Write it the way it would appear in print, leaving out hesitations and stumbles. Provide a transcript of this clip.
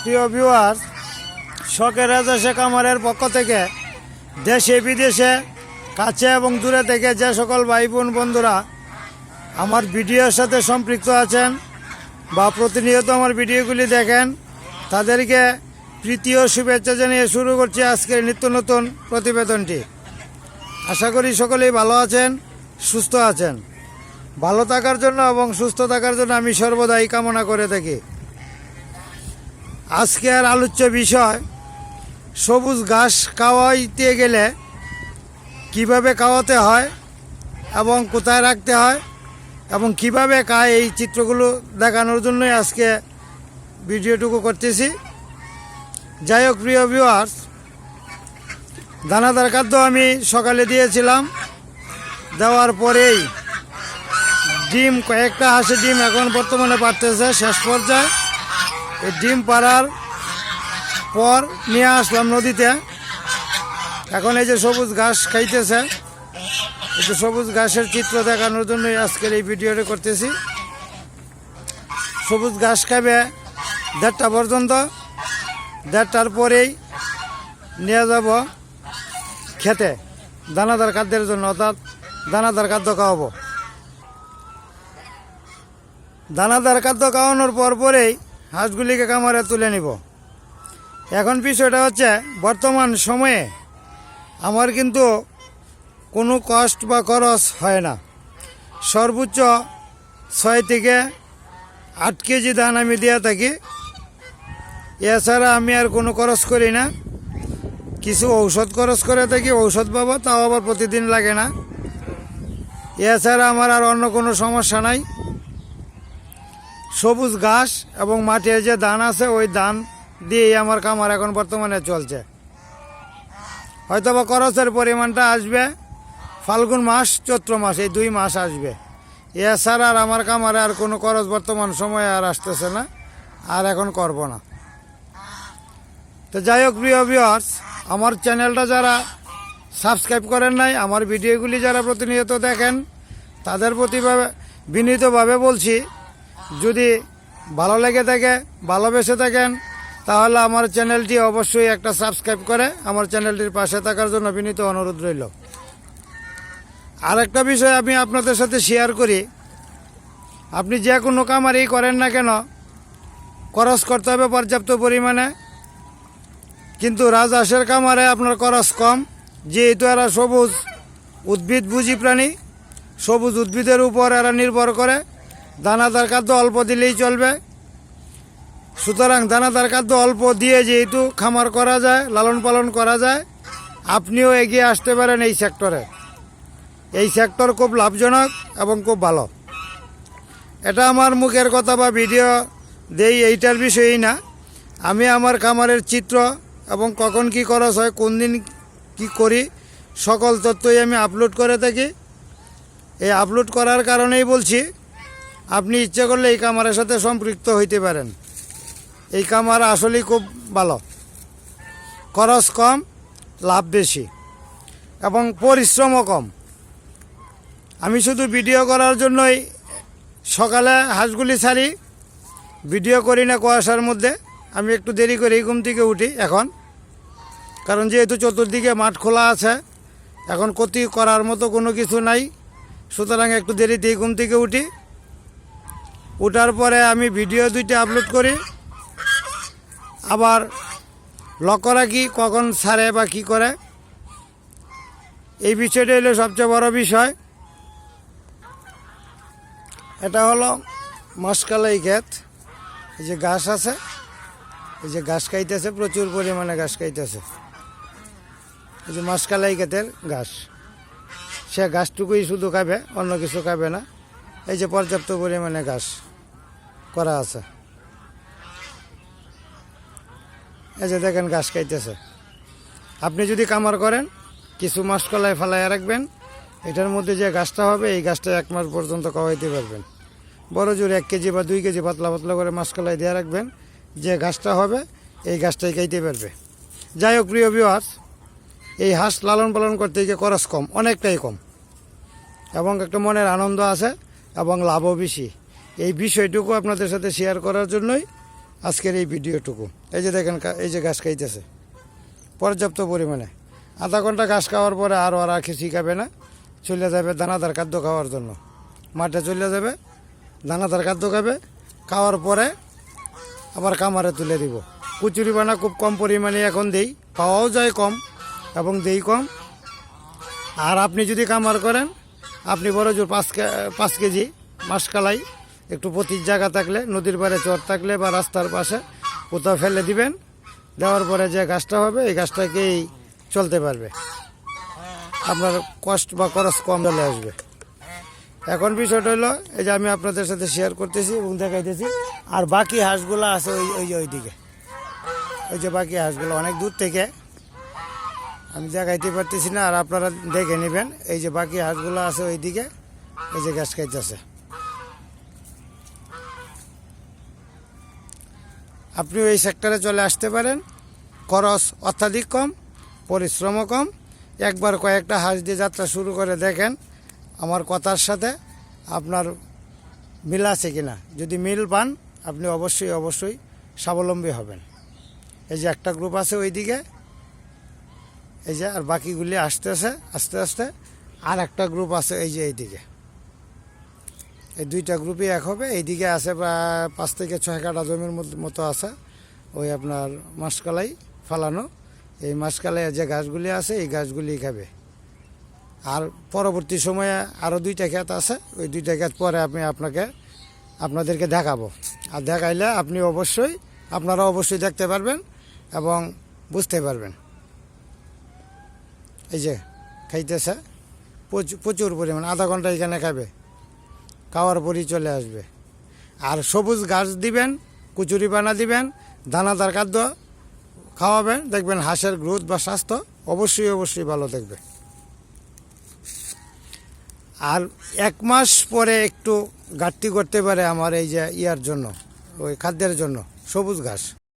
প্রিয় ভিউয়ার্স, শখের রাজা শেখ আমারের পক্ষ থেকে দেশে বিদেশে কাছে এবং দূরে থেকে যে সকল ভাই বোন বন্ধুরা আমার ভিডিওর সাথে সম্পৃক্ত আছেন বা প্রতিনিয়ত আমার ভিডিওগুলি দেখেন, তাদেরকে প্রীতি ও শুভেচ্ছা জানিয়ে শুরু করছি আজকের নিত্য নতুন প্রতিবেদনটি। আশা করি সকলেই ভালো আছেন, সুস্থ আছেন। ভালো থাকার জন্য এবং সুস্থ থাকার জন্য আমি সর্বদাই কামনা করে থাকি। আজকের আলোচ্য বিষয়, সবুজ ঘাস খাওয়াইতে গেলে কিভাবে খাওয়াতে হয় এবং কোথায় রাখতে হয় এবং কিভাবে খায়, এই চিত্রগুলো দেখানোর জন্যই আজকে ভিডিওটুকু করতেছি। যাই হোক প্রিয় ভিউয়ার্স, দানাদার খাদ্য আমি সকালে দিয়েছিলাম, দেওয়ার পরেই ডিম কয়েকটা হাঁসের ডিম এখন বর্তমানে পারতেছে শেষ পর্যায়ে। এই ডিম পাড়ার পর নিয়ে আসলাম নদীতে। এখন এই যে সবুজ ঘাস খাইতেছে, এই যে সবুজ ঘাসের চিত্র দেখানোর জন্যই আজকের এই ভিডিওটি করতেছি। সবুজ ঘাস খাবে 1:30 পর্যন্ত, 1:30টার পরেই নিয়ে যাব খেতে দানাদার খাদ্যের জন্য, অর্থাৎ দানাদার খাদ্য খাওয়াবো। দানাদার খাদ্য খাওয়ানোর পরেই হাঁসগুলিকে খামারে তুলে নিব। এখন বিষয়টা হচ্ছে, বর্তমান সময়ে আমার কিন্তু কোনো কষ্ট বা খরচ হয় না। সর্বোচ্চ 6 থেকে 8 কেজি ধান আমি দিয়ে থাকি। এছাড়া আমি আর কোনো খরচ করি না। কিছু ঔষধ খরচ করে থাকি, ঔষধ পাবো, তাও আবার প্রতিদিন লাগে না। এছাড়া আমার আর অন্য কোনো সমস্যা নাই। সবুজ ঘাস এবং মাটির যে ধান আছে, ওই ধান দিয়েই আমার খামার এখন বর্তমানে চলছে। হয়তোবা খরচের পরিমাণটা আসবে ফাল্গুন মাস, চৈত্র মাস, এই 2 মাস আসবে। এছাড়া আর আমার খামারে আর কোনো খরচ বর্তমান সময়ে আর আসতেছে না, আর এখন করব না। তো যাই হোক প্রিয় ভিউয়ার্স, আমার চ্যানেলটা যারা সাবস্ক্রাইব করেন নাই, আমার ভিডিওগুলি যারা প্রতিনিয়ত দেখেন, তাদের প্রতি বিনীতভাবে বলছি, যদি ভালো লেগে থাকে, ভালোবেসে থাকেন, তাহলে আমার চ্যানেলটি অবশ্যই একটা সাবস্ক্রাইব করে আমার চ্যানেলটির পাশে থাকার জন্য বিনীত অনুরোধ রইল। আর একটা বিষয় আমি আপনাদের সাথে শেয়ার করি, আপনি যে কোনো খামারই করেন না কেন, খরচ করতে হবে পর্যাপ্ত পরিমাণে। কিন্তু রাজহাঁসের খামারে আপনার খরচ কম, যেহেতু এরা সবুজ উদ্ভিদ ভোজী প্রাণী, সবুজ উদ্ভিদের উপর এরা নির্ভর করে। দানাদার খাদ্য অল্প দিলেই চলবে। সুতরাং দানাদার খাদ্য অল্প দিয়ে যেহেতু খামার করা যায়, লালন পালন করা যায়, আপনিও এগিয়ে আসতে পারেন এই সেক্টরে। এই সেক্টর খুব লাভজনক এবং খুব ভালো। এটা আমার মুখের কথা বা ভিডিও দেই এইটার বিষয়ই না। আমি আমার খামারের চিত্র এবং কখন কি খরচ হয়, কোন দিন কী করি, সকল তথ্যই আমি আপলোড করে থাকি। এই আপলোড করার কারণেই বলছি, আপনি ইচ্ছে করলে এই খামারের সাথে সম্পৃক্ত হইতে পারেন। এই খামার আসলেই খুব ভালো, খরচ কম, লাভ বেশি এবং পরিশ্রমও কম। আমি শুধু ভিডিও করার জন্যই সকালে হাঁসগুলি ছাড়ি, ভিডিও করি না কুয়াশার মধ্যে। আমি একটু দেরি করে ঘুম থেকে উঠি এখন, কারণ যেহেতু চতুর্দিকে মাঠ খোলা আছে, এখন ক্ষতি করার মতো কোনো কিছু নাই। সুতরাং একটু দেরিতেই ঘুম থেকে উঠি। উঠার পরে আমি ভিডিও 2টা আপলোড করি, আবার লক্ষ্য রাখি কখন ছাড়ে বা কী করে। এই বিষয়টা হলো সবচেয়ে বড় বিষয়। এটা হলো মাসকালাই ক্ষেত। এই যে ঘাস আছে, এই যে ঘাস খাইতেছে, প্রচুর পরিমাণে ঘাস খাইতেছে। এই যে মাসকালাই ক্ষেতের ঘাস, সে ঘাসটুকুই শুধু খাবে, অন্য কিছু খাবে না। এই যে পর্যাপ্ত পরিমাণে ঘাস করা আছে, এই যে দেখেন ঘাস খাইতেছে। আপনি যদি খামার করেন, কিছু মাসকলাই ফালাইয়া রাখবেন, এটার মধ্যে যে ঘাসটা হবে, এই ঘাসটা 1 মাস পর্যন্ত খাওয়াইতে পারবেন। বড় জোর 1 কেজি বা 2 কেজি পাতলা পাতলা করে মাসকলাই দিয়ে রাখবেন, যে ঘাসটা হবে এই ঘাসটাই খাইতে পারবে। যাই হোক প্রিয় ভিউয়ার্স, এই হাঁস লালন পালন করতে গিয়ে খরচ কম, অনেকটাই কম, এবং একটা মনের আনন্দ আছে এবং লাভও বেশি। এই বিষয়টুকু আপনাদের সাথে শেয়ার করার জন্যই আজকের এই ভিডিওটুকু। এই যে দেখেন এই যে ঘাস খাইতেছে পর্যাপ্ত পরিমাণে। আধা ঘন্টা ঘাস খাওয়ার পরে আর ওরা কিছুই খাবে না, চলে যাবে দানাদার খাদ্য খাওয়ার জন্য। মাঠে চলে যাবে, দানাদার খাদ্য খাবে, খাওয়ার পরে আবার কামারে তুলে দিব। কচুরি বানা খুব কম পরিমাণে এখন দেই, পাওয়াও যায় কম এবং দেই কম। আর আপনি যদি কামার করেন, আপনি বড় জোর 5 কেজি মাসকালাই একটু পতির জায়গা থাকলে, নদীর পাড়ে চর থাকলে বা রাস্তার পাশে কোথাও ফেলে দিবেন। দেওয়ার পরে যে গাছটা হবে এই গাছটাকেই চলতে পারবে, আপনার কষ্ট বা খরচ কম চলে আসবে। এখন বিষয়টা হলো এই যে আমি আপনাদের সাথে শেয়ার করতেছি এবং দেখাইতেছি। আর বাকি হাঁসগুলো আছে ওই দিকে, ওই যে বাকি হাঁসগুলো অনেক দূর থেকে আমি দেখাইতে পারতেছি না, আর আপনারা দেখে নেবেন। এই যে বাকি হাঁসগুলো আছে ওই দিকে, এই যে ঘাস খাইতেছে। আপনি এই সেক্টরে চলে আসতে পারেন, খরচ অত্যাধিক কম, পরিশ্রমও কম। একবার কয়েকটা হাঁস দিয়ে যাত্রা শুরু করে দেখেন আমার কথার সাথে আপনার মিল আছে কিনা। যদি মিল পান আপনি অবশ্যই স্বাবলম্বী হবেন। এই যে একটা গ্রুপ আছে ওইদিকে, এই যে, আর বাকিগুলি আসতেছে আস্তে আস্তে। আর একটা গ্রুপ আছে এই যে এইদিকে। এই দুইটা গ্রুপই এক হবে। এইদিকে আছে প্রায় 5 থেকে 6 কাঠা জমির মতো আছে ওই আপনার মাসকালাই ফালানো। এই মাসকালাই যে গাছগুলি আছে এই গাছগুলি খাবে। আর পরবর্তী সময়ে আরও 2টা ক্ষেত আছে, ওই 2টা ক্ষেত পরে আপনাদেরকে দেখাবো। আর দেখাইলে আপনারা অবশ্যই দেখতে পারবেন এবং বুঝতে পারবেন। এই যে খাইতেছে প্রচুর পরিমাণ, আধা ঘন্টা এখানে খাবে, খাওয়ার পরই চলে আসবে। আর সবুজ ঘাস দিবেন, কচুরি পানা দিবেন, দানাদার খাদ্য খাওয়াবেন, দেখবেন হাঁসের গ্রোথ বা স্বাস্থ্য অবশ্যই ভালো থাকবে। আর 1 মাস পরে একটু ঘাটতি করতে পারে আমার এই যে ইয়ার জন্য, ওই খাদ্যের জন্য সবুজ ঘাস।